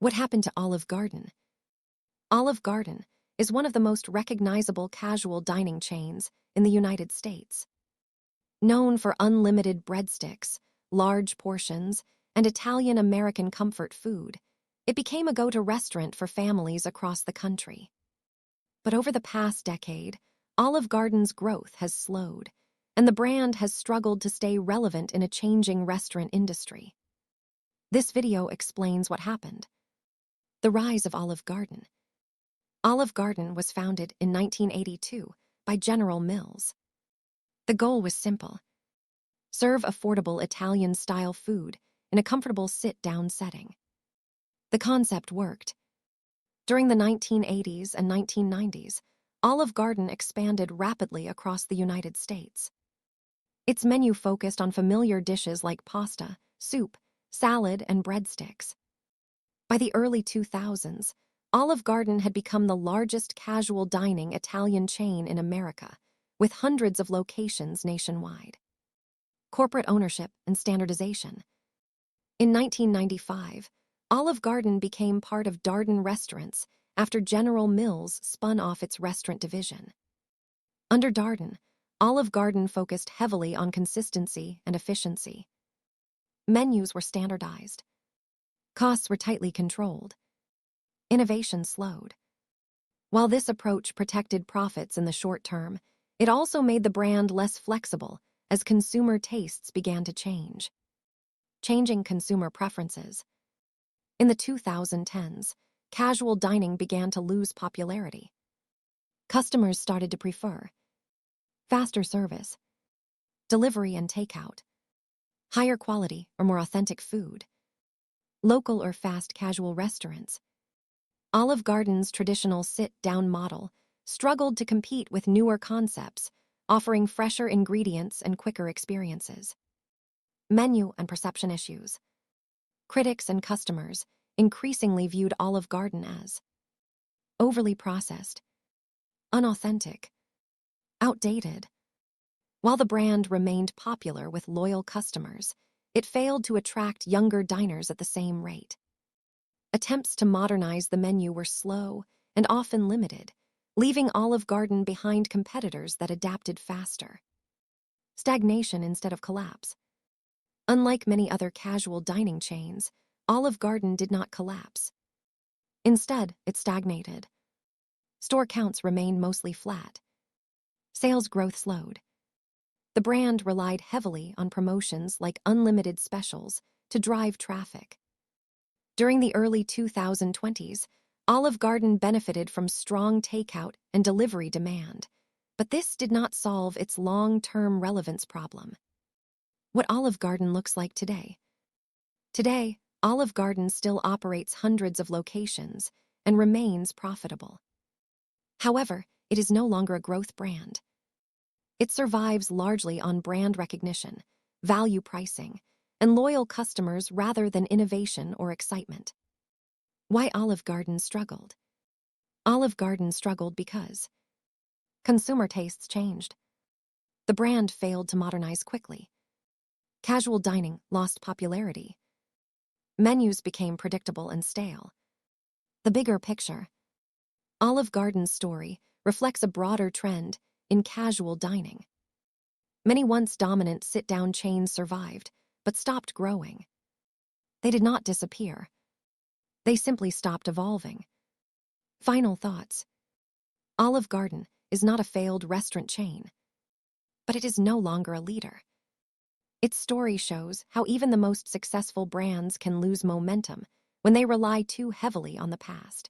What happened to Olive Garden? Olive Garden is one of the most recognizable casual dining chains in the United States. Known for unlimited breadsticks, large portions, and Italian-American comfort food, it became a go-to restaurant for families across the country. But over the past decade, Olive Garden's growth has slowed, and the brand has struggled to stay relevant in a changing restaurant industry. This video explains what happened. The rise of Olive Garden. Olive Garden was founded in 1982 by General Mills. The goal was simple: serve affordable Italian-style food in a comfortable sit-down setting. The concept worked. During the 1980s and 1990s, Olive Garden expanded rapidly across the United States. Its menu focused on familiar dishes like pasta, soup, salad, and breadsticks. By the early 2000s, Olive Garden had become the largest casual dining Italian chain in America, with hundreds of locations nationwide. Corporate ownership and standardization. In 1995, Olive Garden became part of Darden Restaurants after General Mills spun off its restaurant division. Under Darden, Olive Garden focused heavily on consistency and efficiency. Menus were standardized. Costs were tightly controlled. Innovation slowed. While this approach protected profits in the short term, it also made the brand less flexible as consumer tastes began to change. Changing consumer preferences. In the 2010s, casual dining began to lose popularity. Customers started to prefer faster service, delivery and takeout, higher quality or more authentic food, local or fast casual restaurants. Olive Garden's traditional sit-down model struggled to compete with newer concepts, offering fresher ingredients and quicker experiences. Menu and perception issues. Critics and customers increasingly viewed Olive Garden as overly processed, unauthentic, outdated. While the brand remained popular with loyal customers, it failed to attract younger diners at the same rate. Attempts to modernize the menu were slow and often limited, leaving Olive Garden behind competitors that adapted faster. Stagnation instead of collapse. Unlike many other casual dining chains, Olive Garden did not collapse. Instead, it stagnated. Store counts remained mostly flat. Sales growth slowed. The brand relied heavily on promotions like unlimited specials to drive traffic. During the early 2020s, Olive Garden benefited from strong takeout and delivery demand, but this did not solve its long-term relevance problem. What Olive Garden looks like today. Today, Olive Garden still operates hundreds of locations and remains profitable. However, it is no longer a growth brand. It survives largely on brand recognition, value pricing, and loyal customers rather than innovation or excitement. Why Olive Garden struggled? Olive Garden struggled because consumer tastes changed. The brand failed to modernize quickly. Casual dining lost popularity. Menus became predictable and stale. The bigger picture. Olive Garden's story reflects a broader trend in casual dining. Many once dominant sit-down chains survived, but stopped growing. They did not disappear. They simply stopped evolving. Final thoughts. Olive Garden is not a failed restaurant chain, but it is no longer a leader. Its story shows how even the most successful brands can lose momentum when they rely too heavily on the past.